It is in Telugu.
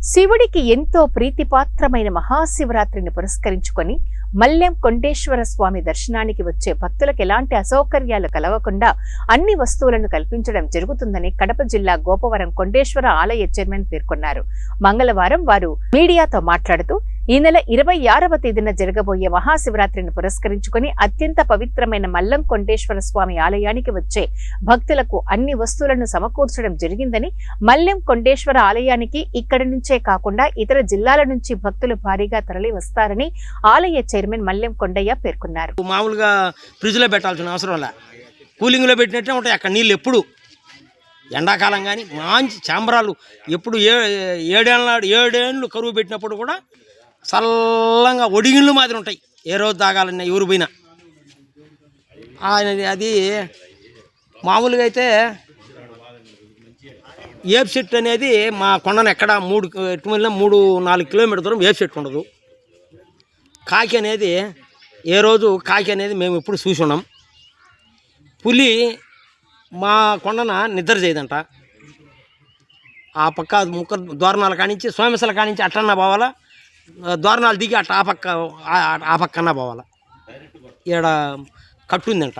శివుడికి ఎంతో ప్రీతిపాత్రమైన మహాశివరాత్రిని పురస్కరించుకొని మల్లెం కొండేశ్వర స్వామి దర్శనానికి వచ్చే భక్తులకు ఎలాంటి అసౌకర్యాలు కలగకుండా అన్ని వస్తువులను కల్పించడం జరుగుతుందని కడప జిల్లా గోపవరం కొండేశ్వర ఆలయ చైర్మన్ పేర్కొన్నారు. మంగళవారం వారు మీడియాతో మాట్లాడుతూ ఈ నెల 26వ తేదీన జరగబోయే మహాశివరాత్రిని పురస్కరించుకొని అత్యంత పవిత్రమైన మల్లెం కొండేశ్వర స్వామి ఆలయానికి వచ్చే భక్తులకు అన్ని వస్తువులను సమకూర్చడం జరిగిందని, మల్లెం కొండేశ్వర ఆలయానికి ఇక్కడి నుంచే కాకుండా ఇతర జిల్లాల నుంచి భక్తులు భారీగా తరలి వస్తారని ఆలయ చైర్మన్ మల్లెం కొండయ్య పేర్కొన్నారు. మామూలుగా ఫ్రిడ్జ్ లో పెట్టాల్సిన అవసరం లే, కూలింగ్ లో పెట్టినట్టే ఉంటాయి అక్కడ నీళ్ళు. ఎప్పుడు ఎండాకాలం కానీ మంచి చాంబరాలు, ఎప్పుడు 7 ఏళ్ళు కరువు పెట్టినప్పుడు కూడా చల్లంగా ఒడిగిళ్ళు మాదిరి ఉంటాయి. ఏ రోజు తాగాలన్నా ఎవరు పోయినా. అది మామూలుగా అయితే ఏప్ చెట్టు అనేది మా కొండను ఎక్కడ 3-4 కిలోమీటర్ దూరం ఏప్ చెట్టు ఉండదు. కాకి అనేది కాకి అనేది మేము ఎప్పుడు చూసి ఉన్నాం. పులి మా కొండన నిద్ర చేయదంట. ఆ పక్క దోరణాల కానించి సోమేశ్వర కానించి అట్టన్నా పోవాలా, దోరణాలు దిగి అట్ట ఆ పక్కన పోవాలా. ఈడ కట్టుందంట.